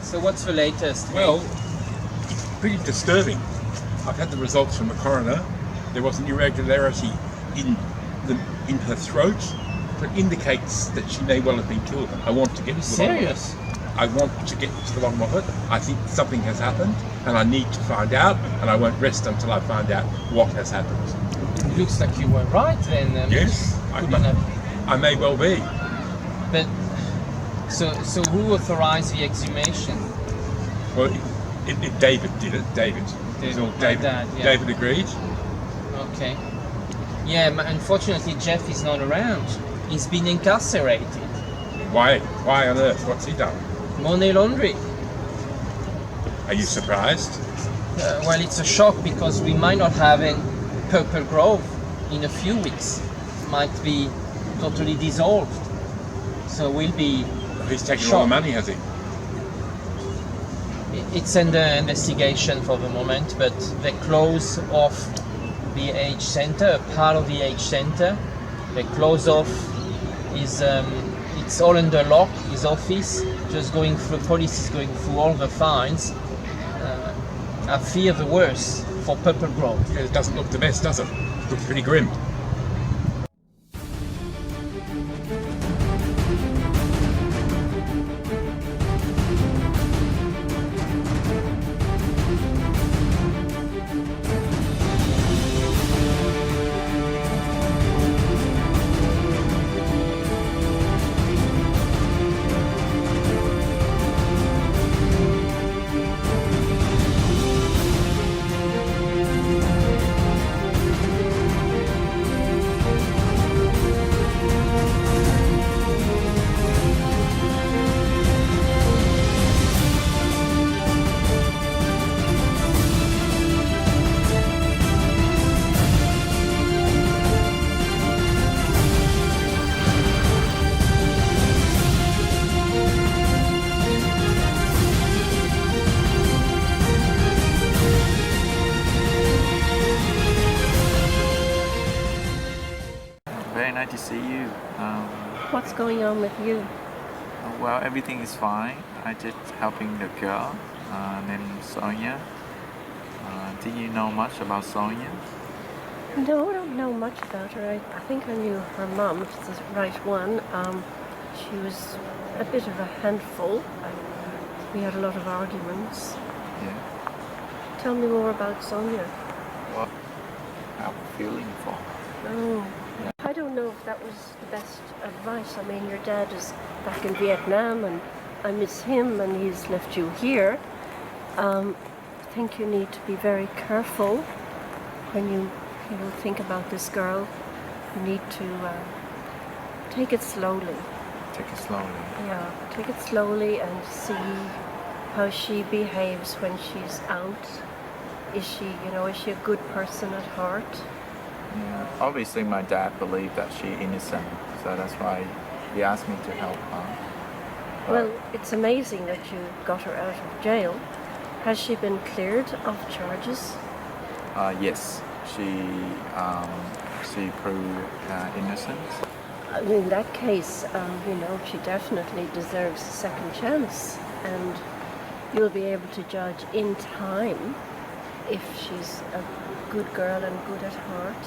So what's the latest? Well, it's pretty disturbing. I've had the results from the coroner. There was an irregularity in her throat that indicates that she may well have been killed. I want to get to the bottom of it. Serious? I want to get to the bottom of it. I think something has happened and I need to find out, and I won't rest until I find out what has happened. It looks like you were right then. Yes, I may well be. But so who authorized the exhumation? Well, David did it. David. My dad, yeah. David agreed. Okay. Yeah, unfortunately Jeff is not around. He's been incarcerated. Why? Why on earth? What's he done? Money laundering. Are you surprised? Well, it's a shock because we might not have in Purple Grove in a few weeks. It might be totally dissolved. So we'll be He's taking shocked. all the money, has he? It's under investigation for the moment, but they close off the age center, a part of the age center. They close off it's all under lock, his office, just going through, police is going through all the files. I fear the worst for Purple Grove. Yeah, it doesn't look the best, does it? It looks pretty grim. Very nice to see you. What's going on with you? Well, everything is fine. I just helping the girl named Sonia. Do you know much about Sonia? No, I don't know much about her. I think I knew her mum, if it's the right one. She was a bit of a handful. We had a lot of arguments. Yeah. Tell me more about Sonia. What I'm feeling for. Oh, I don't know if that was the best advice. I mean, your dad is back in Vietnam and I miss him and he's left you here. I think you need to be very careful when you think about this girl. You need to take it slowly. Take it slowly. Yeah, take it slowly and see how she behaves when she's out. Is she a good person at heart? Yeah. Obviously, my dad believed that she's innocent, so that's why he asked me to help her. Well, it's amazing that you got her out of jail. Has she been cleared of charges? Yes, she proved innocence. In that case, she definitely deserves a second chance, and you'll be able to judge in time if she's a good girl and good at heart.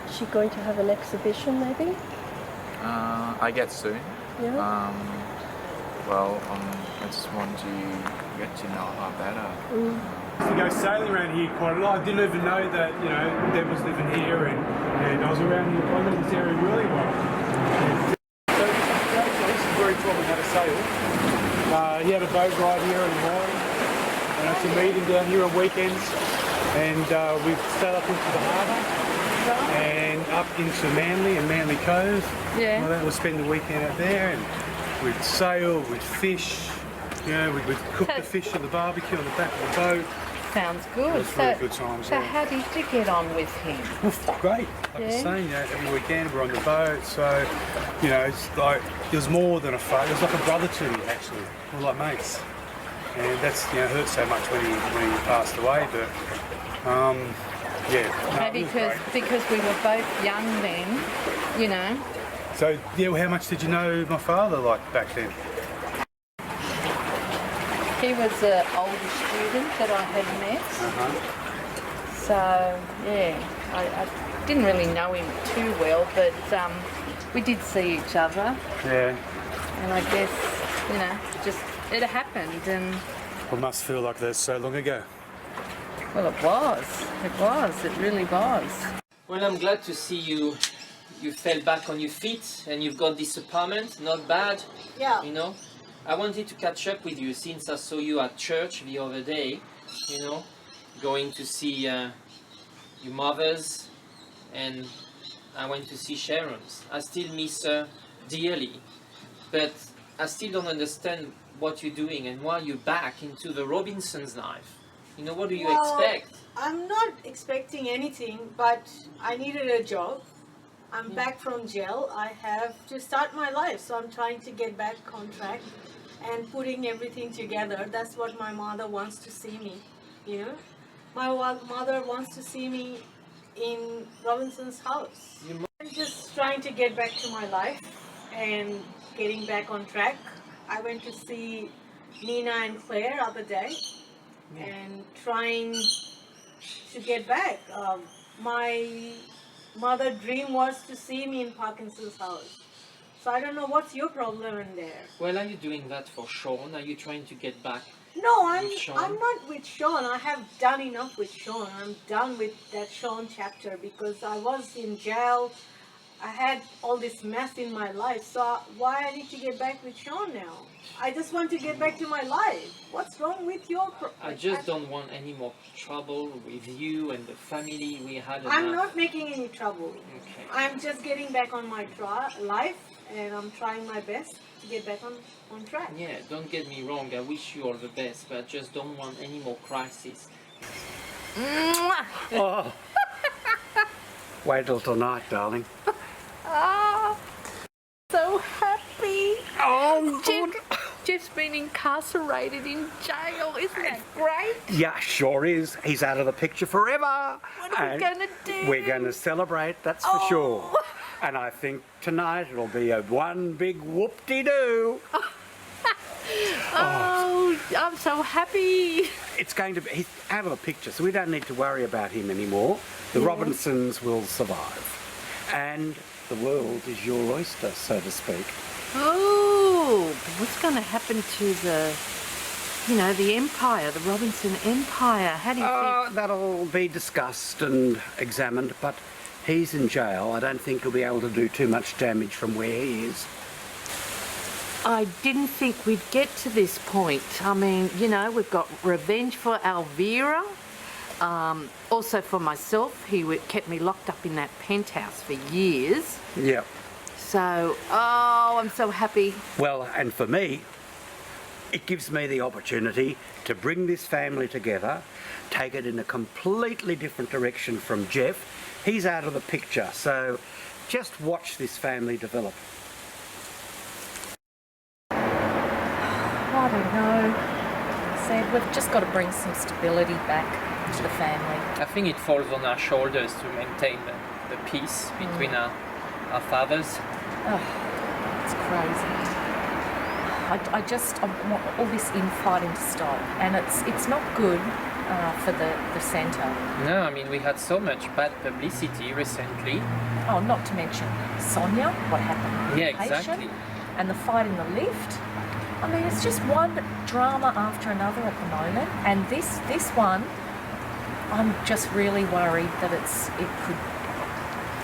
Is she going to have an exhibition, maybe? I get soon. Yeah. I just want to get to know her better. To go sailing around here quite a lot. I didn't even know that, Deb was living here and I was around here, I know this area really well. So this is where he taught me how to sail. He had a boat ride here in the morning and I had to meet him down here on weekends and we'd sail up into the harbour and up into Manly and Manly Cove. Yeah. Well, that we'd spend the weekend out there and we'd sail, we'd fish, we'd cook the fish on the barbecue on the back of the boat. Sounds It good. was really good times. So how did you get on with him? Well, great. Like I was saying, every weekend we're on the boat, so it's like it was more than a friend. It was like a brother to me, actually. We're like mates, and that's hurt so much when he passed away. But Maybe because we were both young then, So how much did you know my father like back then? He was an older student that I had met. So, yeah, I didn't really know him too well, but we did see each other. Yeah. And I guess, you know, just it happened. And It must feel like that's so long ago. well, it was. It really was. Well, I'm glad to see you fell back on your feet and you've got this apartment. Not bad. Yeah. You know, I wanted to catch up with you since I saw you at church the other day. You know, going to see your mother's, and I went to see Sharon's. I still miss her dearly, but I still don't understand what you're doing and why you're back into the Robinson's life. You know, what do you expect? I'm not expecting anything, but I needed a job. I'm back from jail. I have to start my life, so I'm trying to get back on track and putting everything together. That's what my mother wants to see me, you know. My mother wants to see me in Robinson's house. I'm just trying to get back to my life and getting back on track. I went to see Nina and Claire the other day and trying to get back. My mother dream was to see me in Parkinson's house. So I don't know what's your problem in there. Well, are you doing that for Sean? Are you trying to get back? No, With Sean? I'm not with Sean. I have done enough with Sean. I'm done with that Sean chapter because I was in jail. I had all this mess in my life. So why I need to get back with Sean now? I just want to get back to my life. What's wrong with your I just don't want any more trouble with you and the family. We had enough. I'm not making any trouble. Okay. I'm just getting back on my life and I'm trying my best to get back on track. Yeah, don't get me wrong. I wish you all the best, but I just don't want any more crisis. Mwah! Oh. Wait till tonight, darling. Oh, so happy. Oh, Jeff's been incarcerated in jail. Isn't that great? Yeah, sure is. He's out of the picture forever. What are we gonna do? We're going to celebrate, that's for sure. And I think tonight it'll be a one big whoop-de-doo. Oh, I'm so happy. It's going to be, he's out of the picture, so we don't need to worry about him anymore. The Robinsons will survive. And the world is your oyster, so to speak. Oh, what's going to happen to the empire, the Robinson Empire? How do you think? That'll be discussed and examined, but he's in jail. I don't think he'll be able to do too much damage from where he is. I didn't think we'd get to this point. I mean, you know, we've got revenge for Elvira. Also for myself, he kept me locked up in that penthouse for years. Yeah. So, oh, I'm so happy. Well, and for me, it gives me the opportunity to bring this family together, take it in a completely different direction from Jeff. He's out of the picture, so just watch this family develop. I don't know. I said we've just got to bring some stability back to the family. I think it falls on our shoulders to maintain the peace between our fathers. Oh, it's crazy. I want all this infighting to stop, and it's not good for the centre. No, I mean, we had so much bad publicity recently. Oh, not to mention Sonia, what happened? Yeah, with the patient, exactly. And the fight in the lift. I mean, it's just one drama after another at the moment, and this one, I'm just really worried that it could.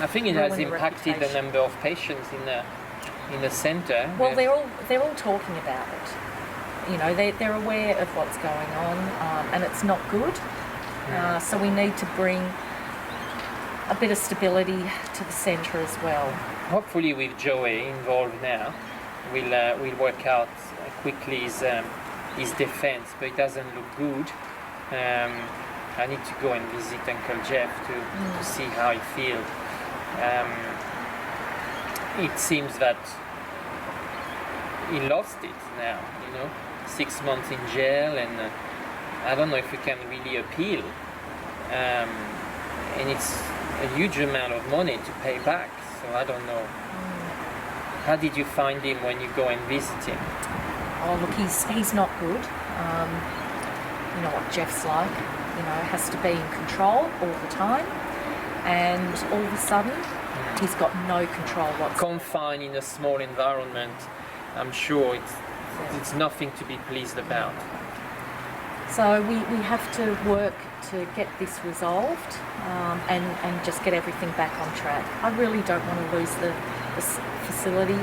I think it has ruin the impacted the reputation. number of patients in the centre. Well, they're all talking about it. You know, they're aware of what's going on, and it's not good. So we need to bring a bit of stability to the centre as well. Hopefully, with Joey involved now, we'll work out quickly his defence, but it doesn't look good. I need to go and visit Uncle Jeff to see how he feels. It seems that he lost it now, 6 months in jail, and I don't know if we can really appeal. And it's a huge amount of money to pay back, so I don't know. How did you find him when you go and visit him? oh look, he's not good. You know what Jeff's like. You know, has to be in control all the time, and all of a sudden he's got no control whatsoever. Confined in a small environment, I'm sure it's nothing to be pleased about. So we have to work to get this resolved, and just get everything back on track. I really don't want to lose the facility.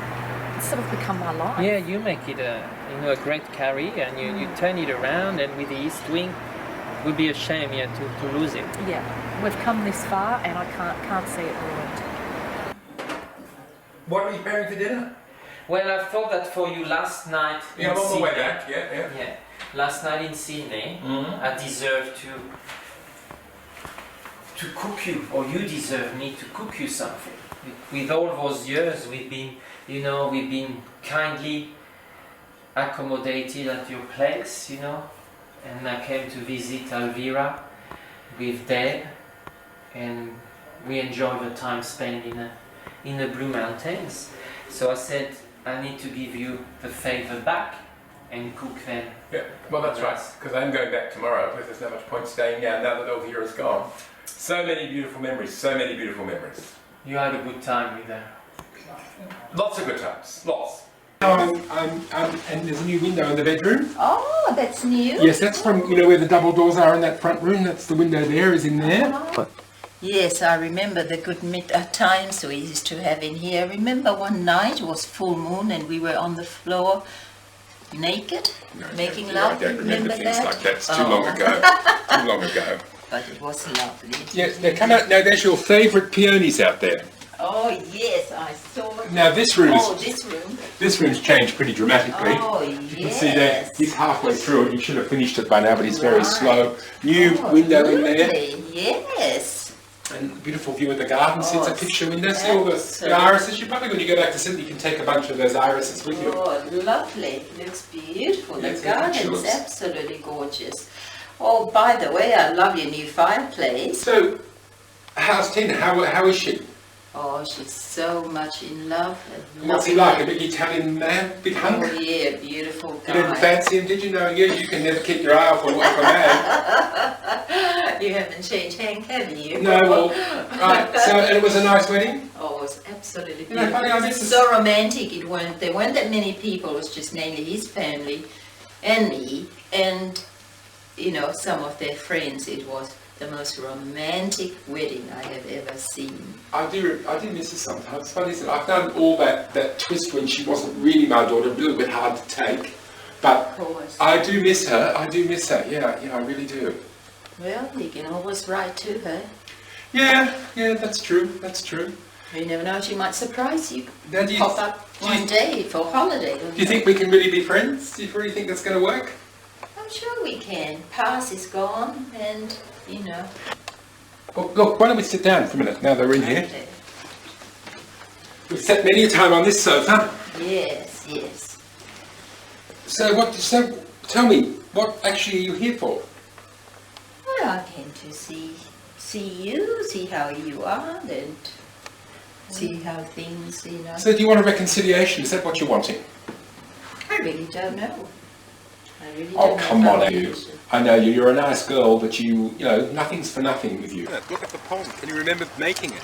It's sort of become my life. Yeah, you make it a great carry, and you turn it around, and with the East Wing, it would be a shame to lose it. Yeah, we've come this far, and I can't see it ruined. What are you preparing for dinner? Well, I thought that for you last night. Yeah, I'm on my way back. Yeah. Yeah, last night in Sydney, I deserve to cook you, or you deserve me to cook you something. With all those years, we've been kindly accommodated at your place, and I came to visit Elvira with Deb, and we enjoy the time spent in the Blue Mountains. So I said, I need to give you the favour back and cook them. Yeah, well that's right, because I'm going back tomorrow, because there's not much point staying now that Elvira's gone. So many beautiful memories, You had a good time with them. Lots of good times, lots. And there's a new window in the bedroom. Oh, that's new? Yes, that's from, where the double doors are in that front room. That's the window there, is in there. Yes, I remember the good times we used to have in here. I remember one night, it was full moon, and we were on the floor naked, making love. I don't remember things that? like that. It's too long ago. Too long ago. But it was lovely. Yes, now come out. Now there's your favourite peonies out there. Oh yes, I saw it. Now this room this room's changed pretty dramatically. Oh You can see that he's halfway through it. You should have finished it by now, but he's very slow. New window in there. Yes. And beautiful view of the garden. See, it's a picture window. See all the irises. You probably, when you go back to Sydney, you can take a bunch of those irises with you. Oh, lovely. Looks beautiful. Yes, The garden's absolutely gorgeous. Oh, by the way, I love your new fireplace. So, how's Tina? How is she? Oh, she's so much in love. What's he like? A big Italian man? Big hunk? Oh yeah, beautiful guy. You didn't fancy him, did you? No, you can never keep your eye off a man. You haven't changed Hank, have you? No, well, right. So, and it was a nice wedding? Oh, it was absolutely You know, beautiful. funny, So romantic. There weren't that many people. It was just mainly his family and me, and some of their friends. It was the most romantic wedding I have ever seen. I do miss her sometimes. Funny, I've done all that twist when she wasn't really my daughter, a little bit hard to take. But Of course. I do miss her. Yeah, I really do. Well, you can always write to her. Yeah, that's true. You never know, she might surprise you. Now, Pop up one day for holiday. Do you think we can really be friends? Do you really think that's going to work? I'm sure we can. Past is gone, and Well, look, why don't we sit down for a minute now that we're in here? We've sat many a time on this sofa. Yes. So tell me, what actually are you here for? Well, I came to see you, see how you are, and see how things, So do you want a reconciliation? Is that what you're wanting? I really don't know. Oh, come on, you. I know you. You're a nice girl, but nothing's for nothing with you. Look at the pond. Can you remember making it?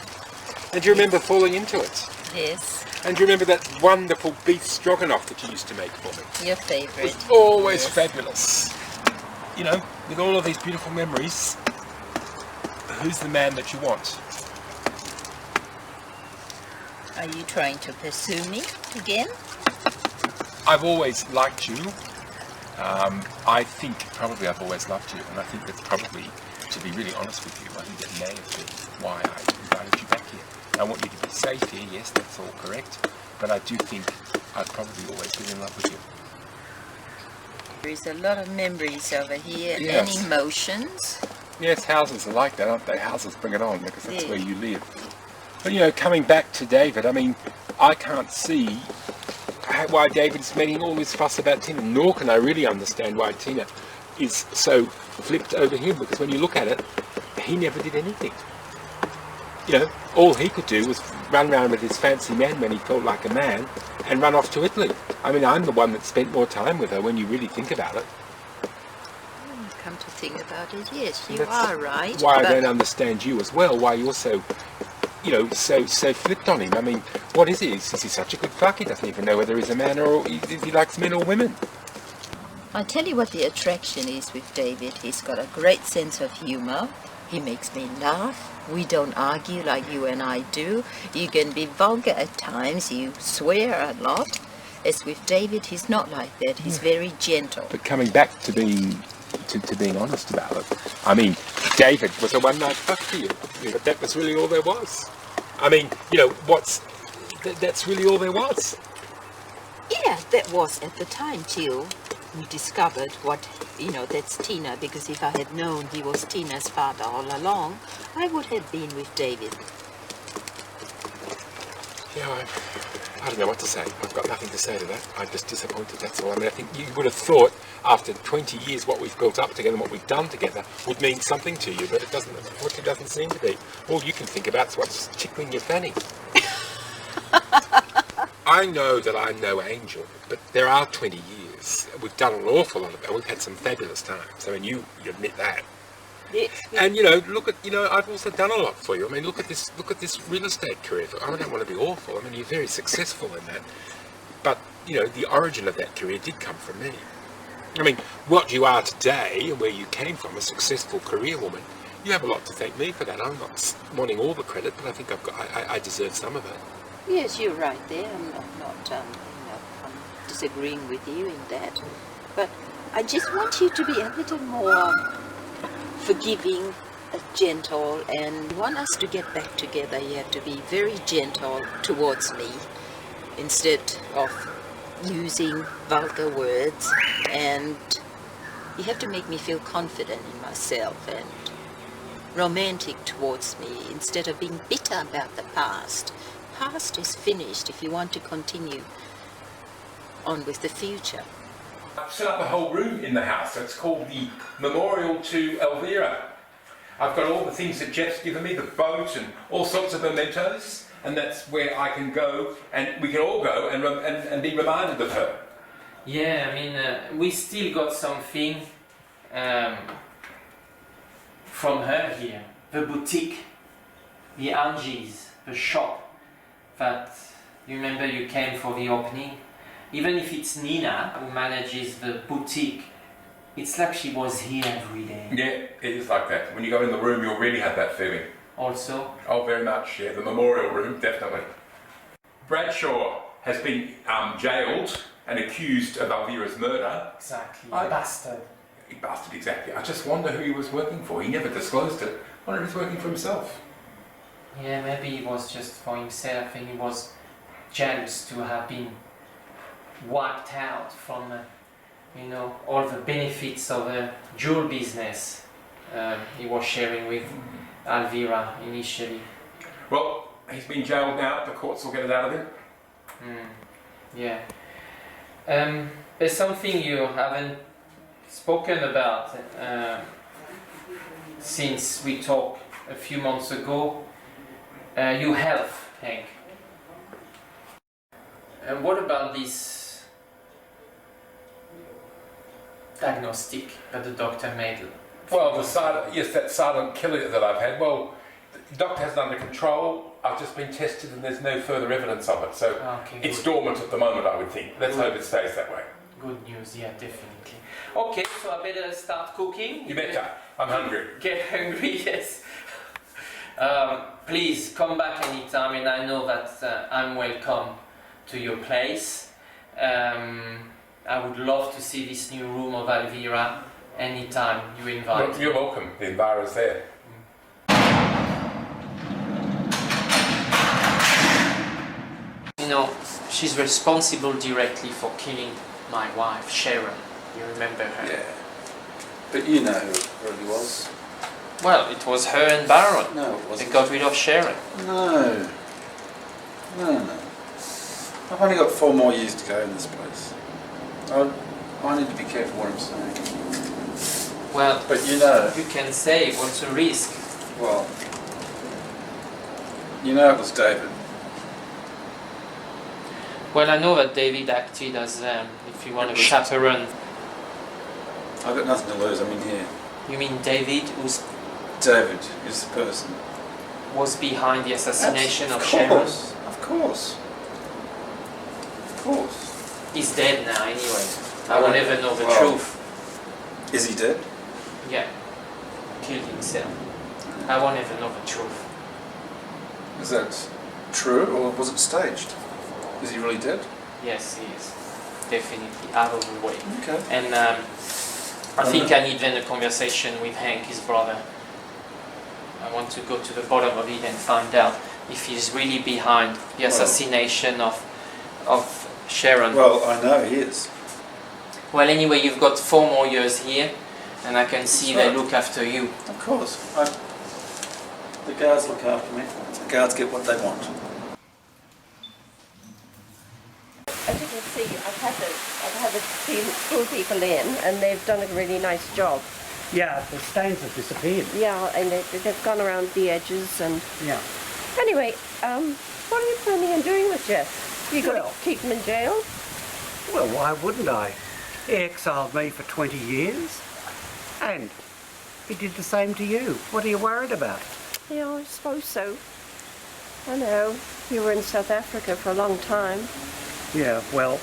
And do you remember falling into it? Yes. And do you remember that wonderful beef stroganoff that you used to make for me? Your favourite. It was always fabulous. With all of these beautiful memories, who's the man that you want? Are you trying to pursue me again? I've always liked you. I think probably I've always loved you, and I think that's probably, to be really honest with you, I think that may have been why I invited you back here. I want you to be safe here, yes, that's all correct, but I do think I've probably always been in love with you. There is a lot of memories over here, Yes. and emotions. Yes, houses are like that, aren't they? Houses bring it on, because that's where you live. But coming back to David, I can't see why David's making all this fuss about Tina, nor can I really understand why Tina is so flipped over him, because when you look at it, he never did anything. you know, all he could do was run around with his fancy man when he felt like a man and run off to Italy. I mean, I'm the one that spent more time with her when you really think about it. Come to think about it, yes, you That's are right. Why I but don't understand you as well, why you're so, you know, so flipped on him. I mean, what is he? Is he such a good fuck? He doesn't even know whether he's a man or if he likes men or women. I'll tell you what the attraction is with David. He's got a great sense of humor. He makes me laugh. We don't argue like you and I do. You can be vulgar at times. You swear a lot. As with David, he's not like that. He's very gentle. But coming back to being honest about it, I mean, David was a one-night fuck for you. But that was really all there was. I mean, you know, that's really all there was. Yeah, that was at the time till we discovered what, you know, that's Tina, because if I had known he was Tina's father all along, I would have been with David. Yeah, I don't know what to say. I've got nothing to say to that. I'm just disappointed, that's all. I mean, I think you would have thought after 20 years what we've built up together and what we've done together would mean something to you, but it doesn't. Unfortunately, doesn't seem to be. All you can think about is what's tickling your fanny. I know that I'm no angel, but there are 20 years. We've done an awful lot of that. We've had some fabulous times. I mean, you admit that. Yes. And you know, look at, you know, I've also done a lot for you. I mean, look at this real estate career. I don't want to be awful. I mean, you're very successful in that. But you know, the origin of that career did come from me. I mean, what you are today and where you came from, a successful career woman, you have a lot to thank me for that. I'm not wanting all the credit, but I think I deserve some of it. Yes, you're right there. I'm not I'm disagreeing with you in that. But I just want you to be a little more forgiving, gentle, and want us to get back together. You have to be very gentle towards me instead of using vulgar words, and you have to make me feel confident in myself and romantic towards me instead of being bitter about the past. Past is finished if you want to continue on with the future. I've set up a whole room in the house. It's called the Memorial to Elvira. I've got all the things that Jeff's given me, the boat and all sorts of mementos, and that's where I can go, and we can all go and be reminded of her. Yeah, I mean, we still got something from her here. The boutique, the Angie's, the shop that you remember you came for the opening. Even if it's Nina who manages the boutique, it's like she was here every day. Yeah, it is like that. When you go in the room, you'll really have that feeling. Also? Oh, very much, yeah. The memorial room, definitely. Bradshaw has been jailed and accused of Elvira's murder. Exactly, bastard. He bastard, exactly. I just wonder who he was working for. He never disclosed it. I wonder if he's working for himself. Yeah, maybe it was just for himself, and he was jealous to have been wiped out from, you know, all the benefits of a jewel business he was sharing with Elvira initially. Well, he's been jailed now. The courts will get it out of him. Yeah. There's something you haven't spoken about since we talked a few months ago. Your health, Hank. And what about this diagnostic that the doctor made? Well, that silent killer that I've had, well, the doctor has it under control. I've just been tested and there's no further evidence of it. So it's dormant at the moment, I would think. Let's hope it stays that way. Good news, yeah, definitely. Okay, so I better start cooking. You better. I'm hungry. Get hungry, yes. Please come back anytime, and I know that I'm welcome to your place. I would love to see this new room of Elvira anytime you invite me. You're welcome. The Elvira's there. You know, she's responsible directly for killing my wife, Sharon. You remember her? Yeah. But you know who it really was. Well, it was her and Baron. No, it wasn't. They got rid of Sharon. No. No. I've only got 4 more years to go in this place. I need to be careful what I'm saying. Well, but you know. You can say what's the risk. Well, You know it was David. Well, I know that David acted as, if you want, a chaperone. I've got nothing to lose, I'm in here. You mean David, David is the person. was behind the assassination of Of Sharon? course, of course. Of course. He's dead now anyway. I will never know the Well, truth. Is he dead? Yeah. Killed himself. I will never know the truth. Is that true or was it staged? Is he really dead? Yes, he is. Definitely out of the way. Okay. And I think I need then a conversation with Hank, his brother. I want to go to the bottom of it and find out if he's really behind the assassination of Sharon. Well, I know he is. Well, anyway, you've got 4 more years here, and I can see That's they right. look after you. Of course. The guards look after me. The guards get what they want. As you can see, I've had the school people in, and they've done a really nice job. Yeah, the stains have disappeared. Yeah, and they've gone around the edges and... Yeah. Anyway, what are you planning on doing with Jeff? You going to keep him in jail? Well, why wouldn't I? He exiled me for 20 years. And he did the same to you. What are you worried about? Yeah, I suppose so. I know. You were in South Africa for a long time. Yeah, well,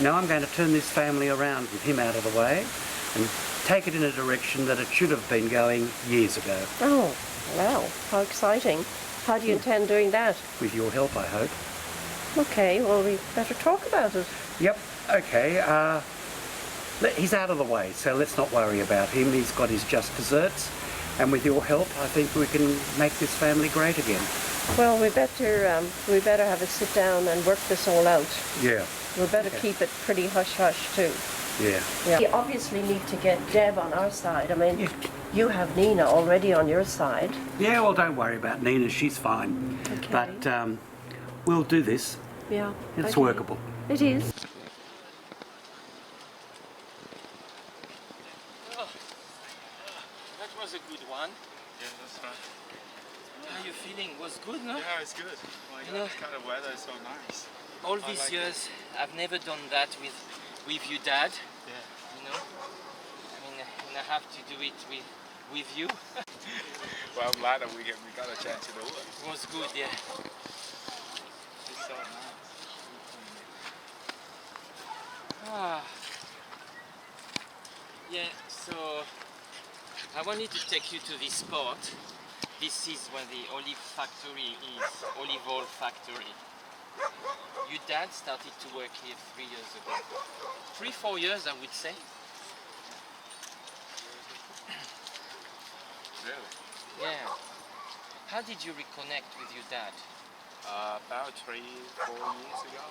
now I'm going to turn this family around with him out of the way and take it in a direction that it should have been going years ago. Oh, wow. How exciting. How do you intend doing that? With your help, I hope. Okay, well, we better talk about it. Yep, okay. He's out of the way, so let's not worry about him. He's got his just desserts. And with your help, I think we can make this family great again. Well, we better have a sit down and work this all out. Yeah. We better keep it pretty hush-hush, too. Yeah. We obviously need to get Deb on our side. I mean, you have Nina already on your side. Yeah, well, don't worry about Nina. She's fine. Okay. But we'll do this. Yeah. It's okay. workable. It is. That was a good one. Yeah, that's right. How are you feeling? Was good, no? Yeah, it's good. My You know, God, this kind of weather is so nice. All I these like years, I've never done that with you, Dad. Yeah. You know, I mean, and I have to do it with you. Well, I'm glad that we got a chance to do it. It was good, yeah. It's so nice. Ah. Yeah, so I wanted to take you to this spot. This is where the olive factory is, olive oil factory. Your dad started to work here 3 years ago. 3-4 years, I would say. Really? Yeah. How did you reconnect with your dad? About 3-4 years ago.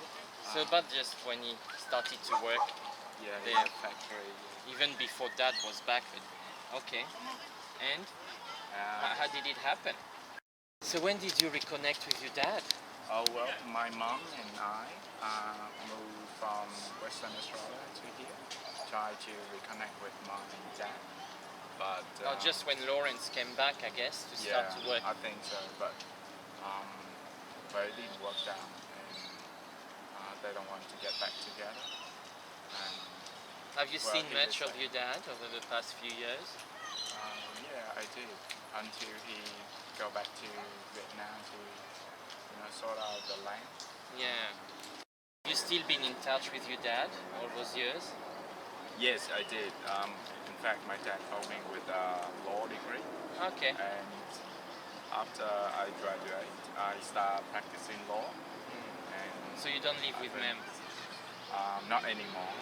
So about just when he started to work Yeah, in there. the factory. Even before Dad was back. Okay. And how did it happen? So when did you reconnect with your dad? Oh well, my mom and I moved from Western Australia to here. Try to reconnect with my dad. But Just when Lawrence came back, I guess, to start yeah, to work. I think so. But it didn't work out, and they don't want to get back together. And Have you well, seen he much of decided- your dad over the past few years? Yeah, I did. Until he go back to Vietnam to, sort out the land. Yeah. You still been in touch with your dad all those years? Yes, I did. In fact, my dad helped me with a law degree. Okay. And after I graduate, I start practicing law. And So you don't live with Mem? not anymore,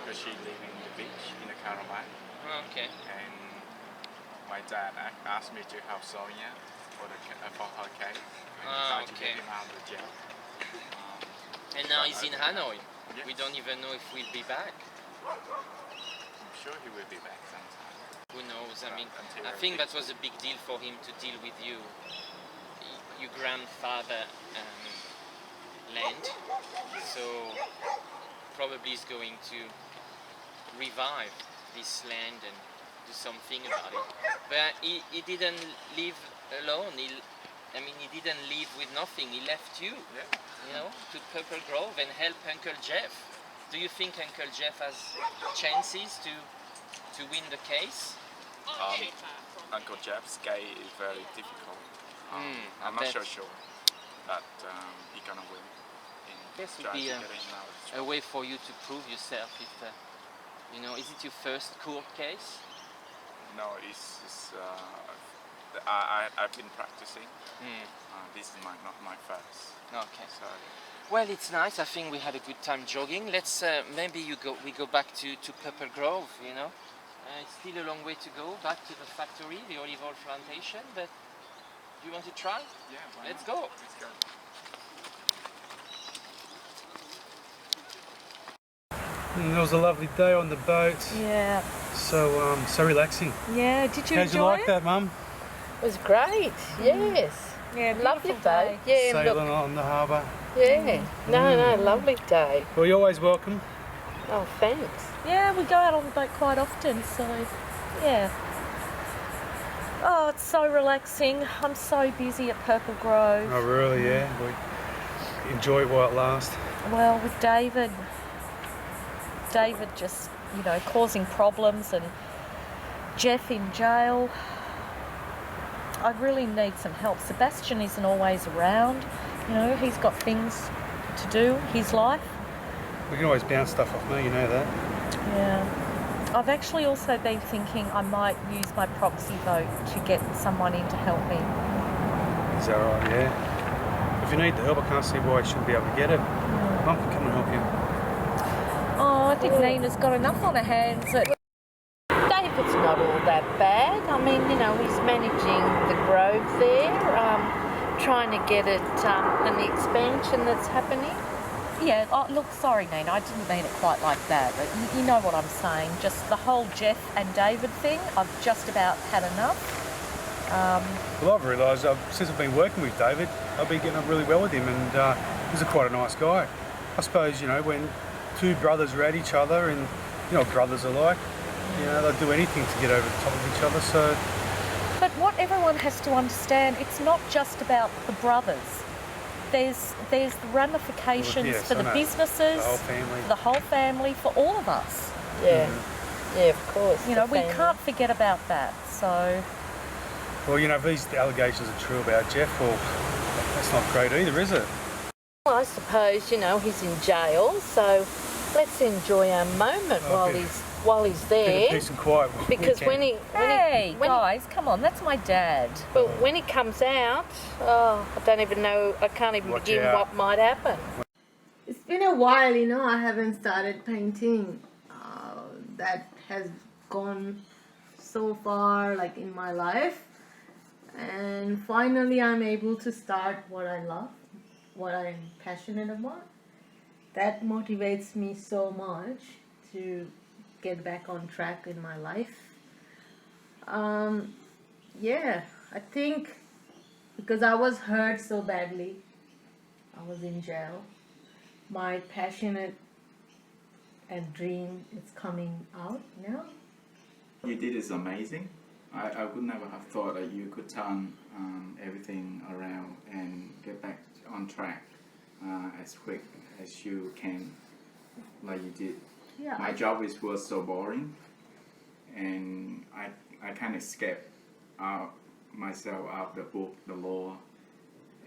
because she lives in the beach in the Caravan. Okay. And my dad asked me to help Sonia for her case. And try to okay. get him out of the jail. And now he's in Hanoi. Yes. We don't even know if we'll be back. I'm sure he will be back sometime. Who knows? I mean, Until I think that was a big deal for him to deal with you. Your grandfather land. So probably is going to revive this land and do something about it. But he didn't live alone. I mean, he didn't leave with nothing. He left you, you know, to Purple Grove and help Uncle Jeff. Do you think Uncle Jeff has chances to win the case? Uncle Jeff's case is very difficult. I'm not so sure that he's gonna win. This would be a way for you to prove yourself. If you know, is it your first court case? No, it's I've been practicing. This is not my first. Okay. So. Well, it's nice. I think we had a good time jogging. Let's maybe we go back to Purple Grove. You know, it's still a long way to go back to the factory, the olive oil plantation. But do you want to try? Yeah. Let's go. Let's go. And it was a lovely day on the boat. Yeah. So so relaxing. Yeah. Did you How'd enjoy you like it? that, Mum? It was great, yes. Yeah, Lovely beautiful day. Yeah, Sailing look, on the harbour. yeah. No, lovely day. Well, you're always welcome. Oh, thanks. Yeah, we go out on the boat quite often, so yeah. Oh, it's so relaxing. I'm so busy at Purple Grove. Oh, really? Yeah. We enjoy it while it lasts. Well, with David just, you know, causing problems and Jeff in jail. I really need some help. Sebastian isn't always around. You know, he's got things to do, his life. We can always bounce stuff off me, you know that. Yeah. I've actually also been thinking I might use my proxy vote to get someone in to help me. Is that right? Yeah. If you need the help, I can't see why you shouldn't be able to get it. Mum can come and help you. Oh, I think Nina's got enough on her hands. David's not all that bad. I mean, you know, he's managing the grove there, trying to get it, and the expansion that's happening. Yeah, oh, look, sorry, Nina, I didn't mean it quite like that. But you know what I'm saying. Just the whole Jeff and David thing, I've just about had enough. Well, I've realised since I've been working with David, I've been getting on really well with him, and he's quite a nice guy. I suppose, you know, when two brothers are at each other, and you know what brothers are like, you know, they'll do anything to get over the top of each other, so... But what everyone has to understand, it's not just about the brothers. There's the ramifications Yes, for I the know. businesses, The whole family. for the whole family, for all of us. Yeah, yeah, of course. You know, the we family. can't forget about that. So, Well, you know, if these allegations are true about Jeff, well, that's not great either, is it? Well, I suppose, you know, he's in jail, so let's enjoy our moment while he's Bit there. of peace and quiet. Because when he guys, come on, that's my dad. but when he comes out, oh, I don't even know, I can't even Watch begin out. what might happen. It's been a while, you know, I haven't started painting. That has gone so far, like, in my life. And finally I'm able to start what I love, what I'm passionate about. That motivates me so much to get back on track in my life. Yeah, I think because I was hurt so badly, I was in jail. My passionate and dream is coming out now. What you did is amazing. I would never have thought that you could turn everything around and get back on track as quick as you can, like you did. Yeah. My job was so boring, and I can't escape myself out of the book, the law,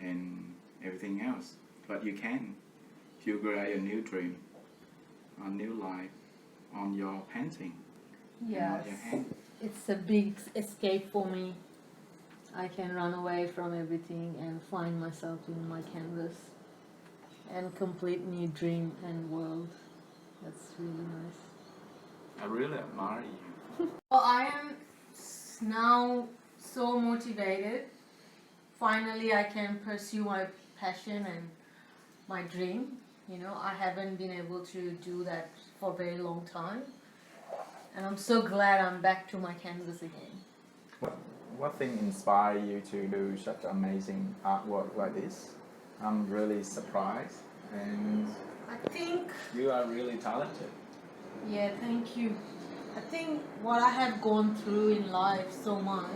and everything else. But you can. You create a new dream, a new life on your painting. Yes. On your hand. It's a big escape for me. I can run away from everything and find myself in my canvas and complete new dream and world. That's really nice. I really admire you. Well, I am now so motivated. Finally, I can pursue my passion and my dream. You know, I haven't been able to do that for a very long time. And I'm so glad I'm back to my canvas again. What thing inspired you to do such amazing artwork like this? I'm really surprised, and I think, you are really talented. yeah, thank you. I think what I have gone through in life so much,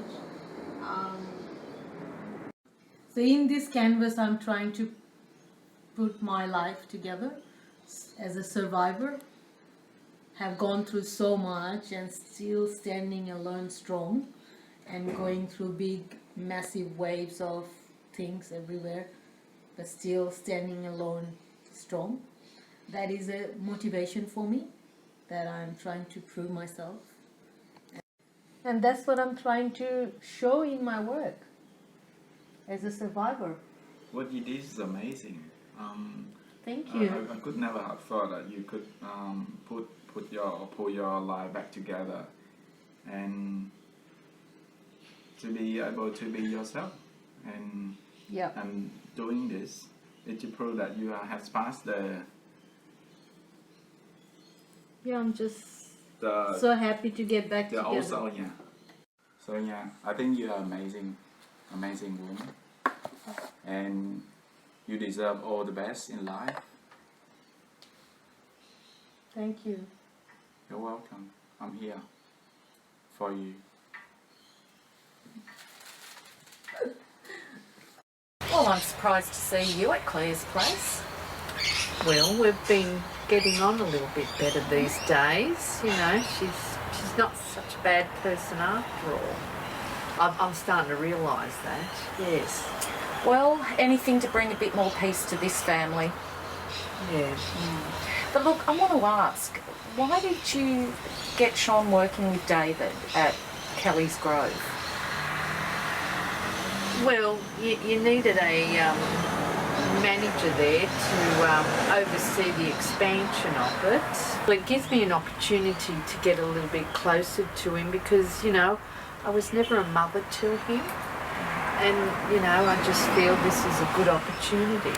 it's So in this canvas, I'm trying to put my life together as a survivor. Have gone through so much and still standing alone strong and going through big massive waves of things everywhere, but still standing alone strong. That is a motivation for me, that I'm trying to prove myself. And that's what I'm trying to show in my work as a survivor. What you did is amazing. Thank you. I could never have thought that you could pull your life back together and to be able to be yourself. And Yeah. and doing this, it to prove that you have passed Yeah, I'm just the so happy to get back the together. also yeah. So yeah, I think you are amazing woman, and you deserve all the best in life. Thank you. You're welcome. I'm here for you. Well, I'm surprised to see you at Claire's place. Well, we've been getting on a little bit better these days. You know, she's not such a bad person after all. I'm starting to realise that. Yes. Well, anything to bring a bit more peace to this family. Yeah. But look, I want to ask, why did you get Sean working with David at Kelly's Grove? Well, you needed a manager there to oversee the expansion of it. Well, it gives me an opportunity to get a little bit closer to him because, you know, I was never a mother to him. And, you know, I just feel this is a good opportunity.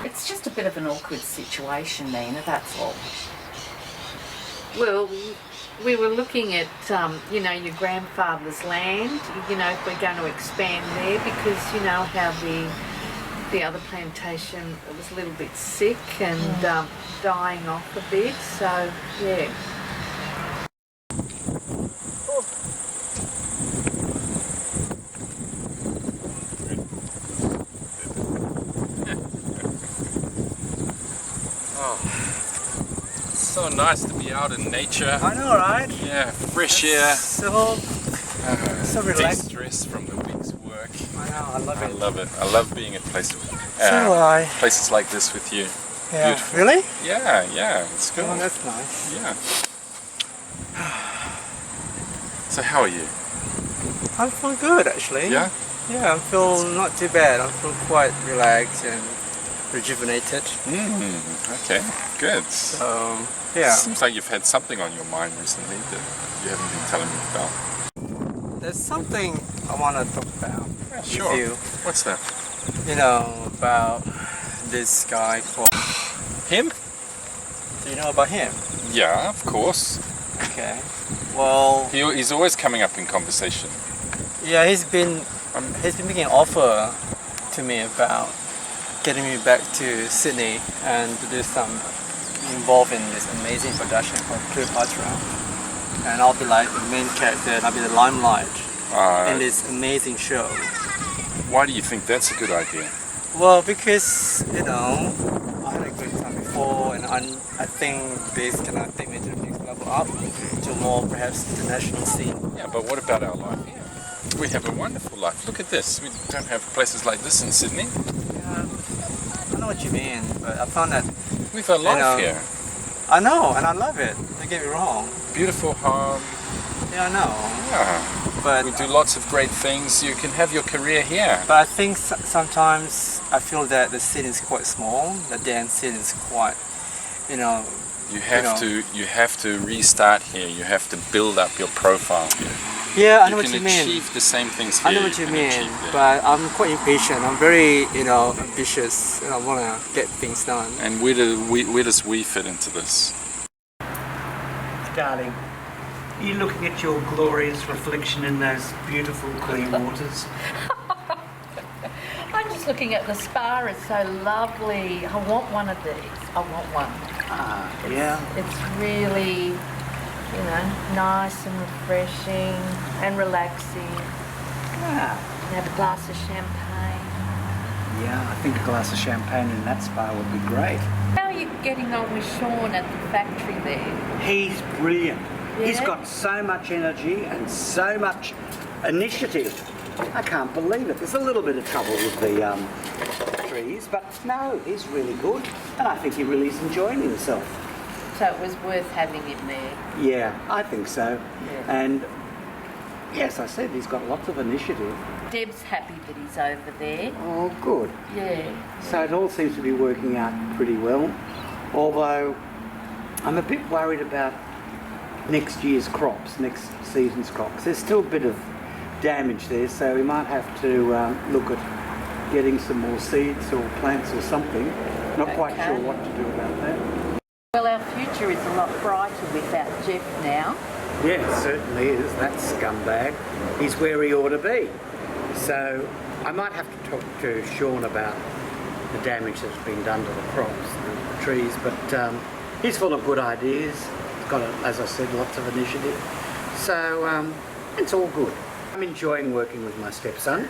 It's just a bit of an awkward situation, Nina, that's all. Well, we were looking at, you know, your grandfather's land, you know, if we're going to expand there because, you know, how the other plantation was a little bit sick and dying off a bit, so, yeah. So nice to be out in nature. I know, right? Yeah, fresh air. So relaxed. De-stress from the week's work. I know, I love it. I love it. I love being at places like this with you. Yeah. Beautiful. Really? Yeah, it's good. Oh, that's nice. Yeah. So how are you? I feel good actually. Yeah? Yeah, I feel not too bad. I feel quite relaxed and rejuvenated. Okay, good. So, yeah. Seems like you've had something on your mind recently that you haven't been telling me about. There's something I want to talk about Sure. with you. What's that? You know, about this guy called... Him? Do you know about him? Yeah, of course. Okay. Well... He's always coming up in conversation. Yeah, he's been making an offer to me about getting me back to Sydney and to do some involved in this amazing production called Cleopatra. And I'll be like the main character and I'll be the limelight in this amazing show. Why do you think that's a good idea? Well, because, you know, I had a good time before and I think this can take me to the next level up to more perhaps international scene. Yeah, but what about our life here? We have a wonderful life. Look at this. We don't have places like this in Sydney. I know what you mean, but I found that we've a life here. I know, and I love it. Don't get me wrong. Beautiful home. Yeah, I know. Yeah. But we do lots of great things. You can have your career here. But I think sometimes I feel that the scene is quite small. The dance scene is quite, you know. You have to restart here. You have to build up your profile here. Yeah, I know what you mean. You can achieve the same things here. I know what you mean, but I'm quite impatient. I'm very, you know, ambitious, and I want to get things done. And where does we fit into this? Darling, are you looking at your glorious reflection in those beautiful clean waters? I'm just looking at the spa, it's so lovely. I want one of these. I want one. Yeah. It's really, you know, nice and refreshing and relaxing. Yeah. And have a glass of champagne. Yeah, I think a glass of champagne in that spa would be great. How are you getting on with Sean at the factory there? He's brilliant. Yeah? He's got so much energy and so much initiative. I can't believe it. There's a little bit of trouble with the trees, but no, he's really good. And I think he really is enjoying himself. So it was worth having him there. Yeah, I think so. Yeah. And yes, I said he's got lots of initiative. Deb's happy that he's over there. Oh, good. Yeah. So it all seems to be working out pretty well. Although I'm a bit worried about next year's crops, next season's crops. There's still a bit of damage there, so we might have to look at getting some more seeds or plants or something. Not quite sure what to do about that. Well, our future is a lot brighter without Jeff now. Yeah, it certainly is. That scumbag. He's where he ought to be. So I might have to talk to Sean about the damage that's been done to the crops, the trees, but he's full of good ideas. He's got, as I said, lots of initiative. So it's all good. I'm enjoying working with my stepson.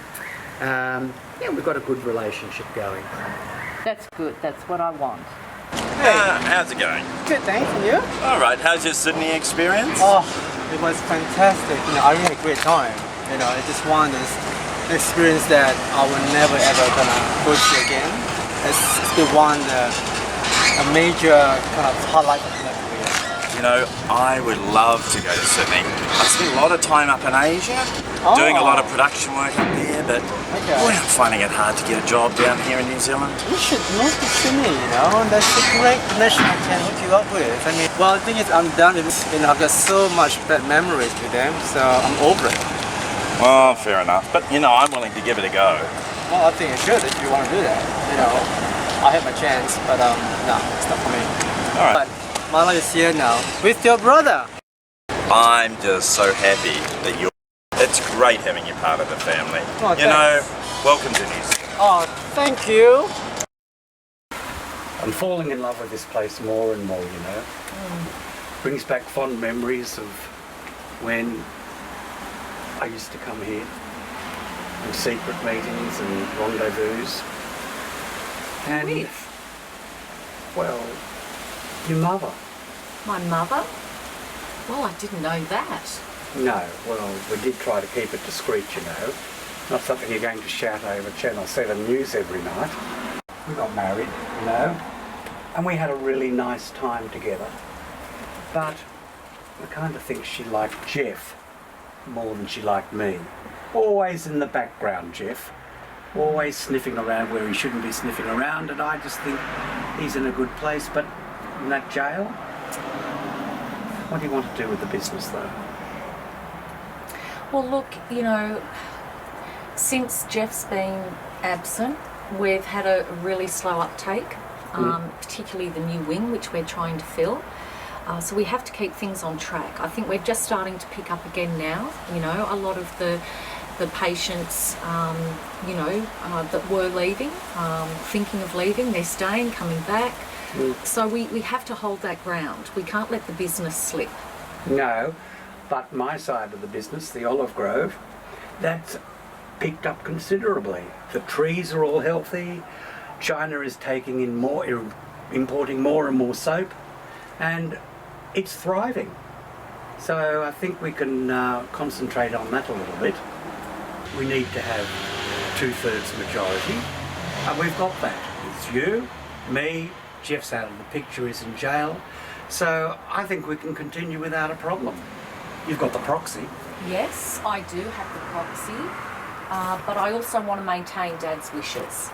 Yeah, we've got a good relationship going. That's good. That's what I want. Hey, how's it going? Good, thanks. And you? All right. How's your Sydney experience? Oh, it was fantastic. I really had a great time. It's just one experience that I will never ever gonna go to again. It's still a major kind of highlight of my career. I would love to go to Sydney. I spent a lot of time up in Asia, doing a lot of production work up there, but boy, I'm finding it hard to get a job down here in New Zealand. You should move to Sydney, That's a great connection I can hook you up with. Well, the thing is, I'm done with this. I've got so much bad memories with them, so I'm over it. Well, fair enough. But, I'm willing to give it a go. Well, I think you should if you want to do that. I have my chance, but no, it's not for me. All right. But Mala is here now with your brother. I'm just so happy that you're... It's great having you part of the family. Oh, thanks. Welcome to New Zealand. Oh, thank you. I'm falling in love with this place more and more, Brings back fond memories of when I used to come here in secret meetings and rendezvous. And, well, your mother. My mother? Well, I didn't know that. No, well, we did try to keep it discreet, Not something you're going to shout over Channel 7 News every night. We got married, and we had a really nice time together. But I kind of think she liked Jeff more than she liked me. Always in the background, Jeff. Always sniffing around where he shouldn't be sniffing around, and I just think he's in a good place. But in that jail, what do you want to do with the business, though? Well, look, since Jeff's been absent, we've had a really slow uptake, particularly the new wing, which we're trying to fill. So we have to keep things on track. I think we're just starting to pick up again now. A lot of the patients, that were leaving, thinking of leaving, they're staying, coming back. So we have to hold that ground. We can't let the business slip. No, but my side of the business, the olive grove, that's picked up considerably. The trees are all healthy. China is taking in importing more and more soap, and it's thriving. So I think we can concentrate on that a little bit. We need to have 2/3 majority, and we've got that. It's you, me, Jeff's out of the picture, he's in jail. So I think we can continue without a problem. You've got the proxy. Yes, I do have the proxy, but I also want to maintain Dad's wishes.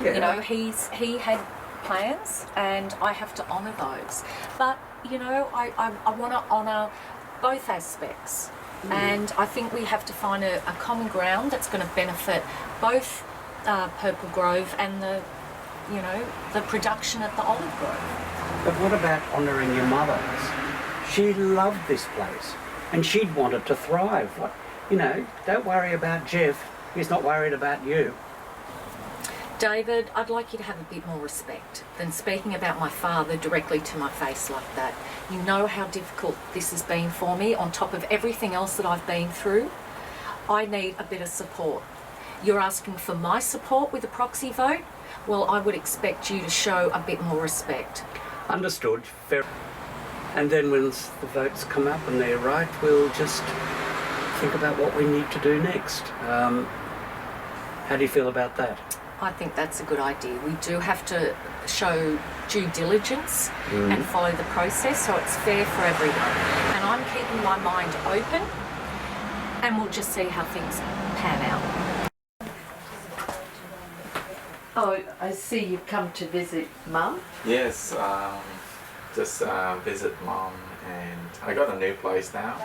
Yeah. He had plans, and I have to honour those. But I want to honour both aspects, and I think we have to find a common ground that's going to benefit both Purple Grove and the production at the Olive Grove. But what about honouring your mother? She loved this place, and she'd want it to thrive. Don't worry about Jeff. He's not worried about you. David, I'd like you to have a bit more respect than speaking about my father directly to my face like that. You know how difficult this has been for me, on top of everything else that I've been through. I need a bit of support. you're asking for my support with a proxy vote, well, I would expect you to show a bit more respect. Understood. Fair. And then when the votes come up and they're right, we'll just think about what we need to do next. How do you feel about that? I think that's a good idea. We do have to show due diligence and follow the process so it's fair for everyone. And I'm keeping my mind open, and we'll just see how things pan out. Oh, I see you've come to visit Mum. Yes, just visit Mom, and I got a new place now.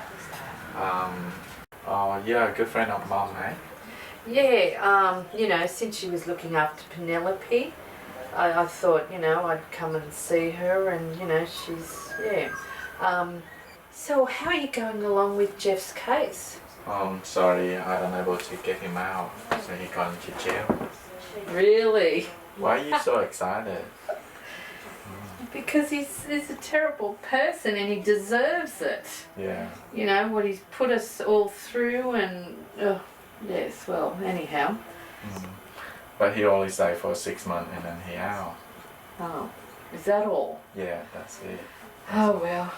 Oh yeah, a good friend of Mom, eh? Yeah, you know, since she was looking after Penelope, I thought, you know, I'd come and see her, and, you know, she's, yeah. So how are you going along with Jeff's case? Sorry, I'm unable to get him out, so he got into jail. Really? Why are you so excited? Because he's a terrible person and he deserves it. Yeah. You know, what he's put us all through, and, yes, well, anyhow. But he only stayed for 6 months and then he out. Oh, is that all? Yeah, that's it. Oh, well.